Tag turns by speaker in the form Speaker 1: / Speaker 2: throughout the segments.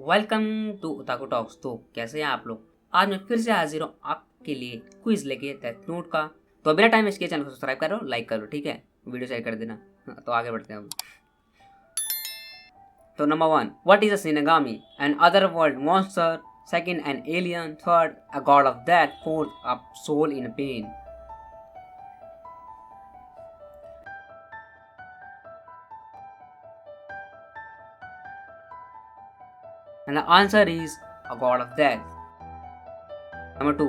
Speaker 1: Welcome to ओताकू talks. तो कैसे हैं आप लोग। आज मैं फिर से हाजिर हूँ आपके लिए क्विज लेके डेथ नोट का। तो बिना टाइम वेस्ट किए चैनल को सब्सक्राइब करो, लाइक करो, ठीक है, वीडियो शेयर कर देना। तो आगे बढ़ते हैं अब। तो number 1, what is a shinigami? Another world monster, second an alien, third a god of death, fourth a soul in pain. And the answer is a god of death. Number 2.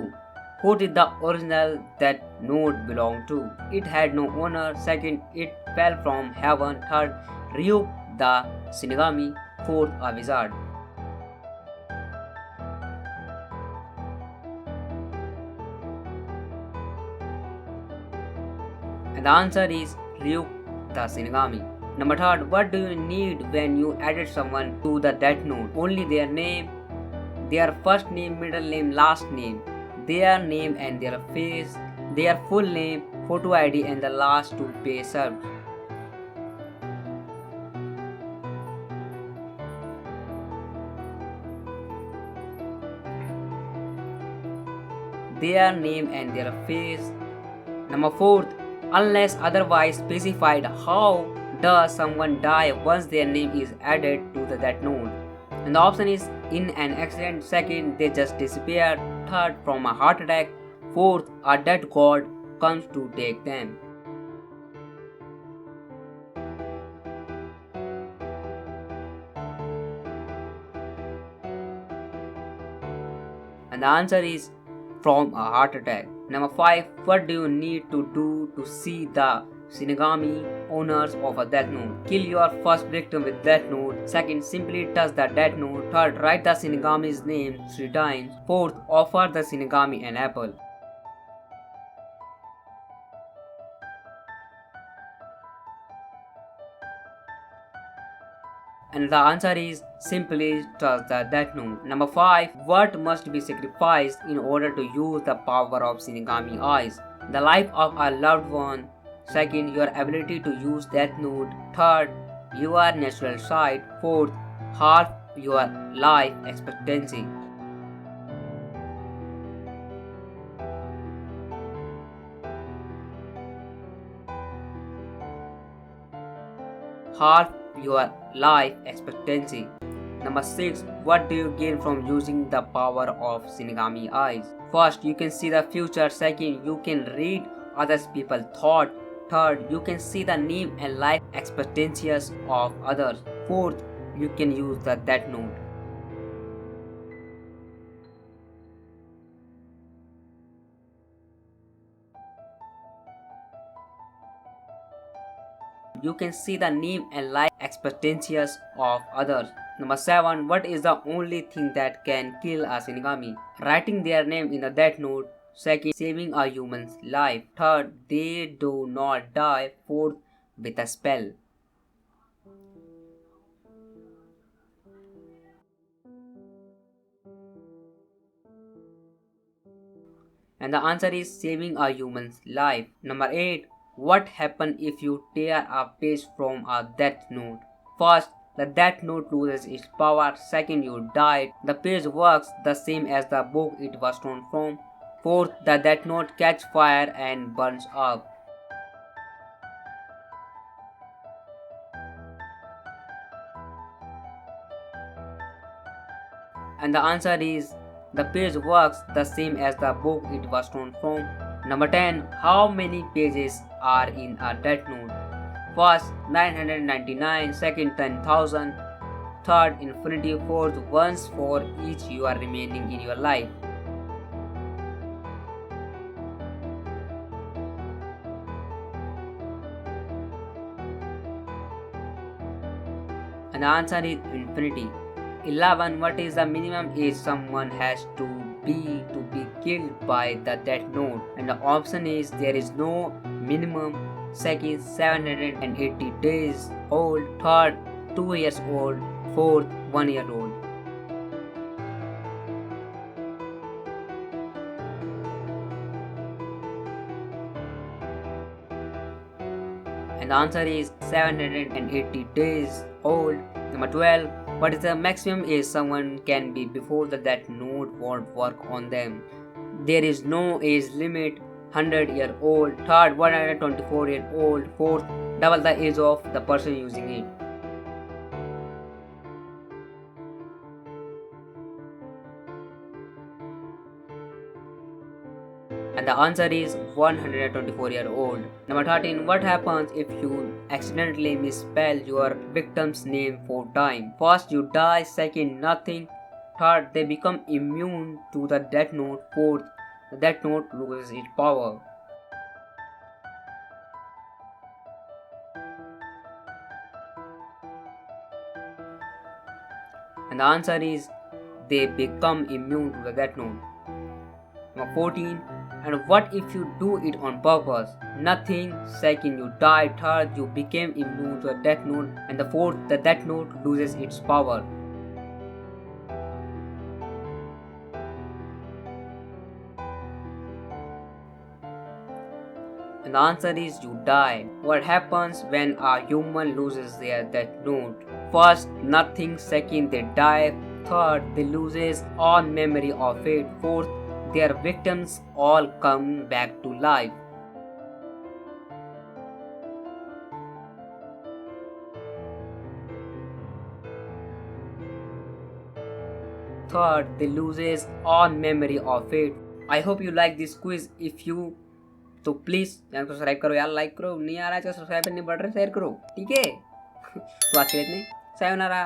Speaker 1: Who did the original that note belong to? It had no owner. Second, it fell from heaven. Third, Ryuk the Shinigami. Fourth, a wizard. And the answer is Ryuk the Shinigami. Number 3. What do you need when you added someone to the death note? Only their name, their first name, middle name, last name, their name and their face, their full name, photo ID, and the last two pay served. Their name and their face. Number 4, unless otherwise specified, how does someone die once their name is added to the that note? And the option is in an accident. Second, they just disappear. Third, from a heart attack. Fourth, a dead god comes to take them. And the answer is from a heart attack. Number 5, what do you need to do to see the Shinigami owners of a death note? Kill your first victim with death note. Second, simply touch the death note. Third, write the Shinigami's name 3 times. Fourth, offer the Shinigami an apple. And the answer is simply touch the death note. Number 5, what must be sacrificed in order to use the power of Shinigami eyes? The life of a loved one. Second, your ability to use death note. Third, your natural sight. Fourth, half your life expectancy. Half your life expectancy. Number 6. What do you gain from using the power of Shinigami eyes? First, you can see the future. Second, you can read others people's thought. Third, you can see the name and life expectancies of others. Fourth, you can use the death note. You can see the name and life expectancies of others. Number 7. What is the only thing that can kill a Shinigami? Writing their name in the death note. Second, saving a human's life. Third, they do not die. Fourth, with a spell. And the answer is saving a human's life. Number 8. What happens if you tear a page from a death note? First, the death note loses its power. Second, you die. The page works the same as the book it was torn from. Fourth, the death note catches fire and burns up. And the answer is the page works the same as the book it was torn from. Number 10. How many pages are in a death note? First, 999. Second, 10,000. Third, infinity. Fourth, once for each you are remaining in your life. And the answer is infinity. 11. What is the minimum age someone has to be killed by the death note? And the option is there is no minimum. Second, 780 days old. Third, 2 years old. Fourth, 1 year old. And the answer is 780 days old. Number 12. What is the maximum age someone can be before the death note won't work on them? There is no age limit. 100-year-old, third 124-year-old, fourth double the age of the person using it. And the answer is 124-year-old. Number 13. What happens if you accidentally misspell your victim's name 4 times? First, you die. Second, nothing. Third, they become immune to the death note. Fourth, the death note loses its power. And the answer is they become immune to the death note. Number 14. And what if you do it on purpose? Nothing. Second, you die. Third, you became immune to the death note. And the fourth, the death note loses its power. And the answer is you die. What happens when a human loses their death note? First, nothing. Second, they die. Third, they loses all memory of it. Fourth, their victims all come back to life. Third, they loses all memory of it. I hope you like this quiz. If you तो please channel को subscribe करो यार, like करो, नहीं आ रहा है तो subscribe नहीं बढ़ रहा, शेयर करो, ठीक है। तो आज के लिए इतने, सायोनारा।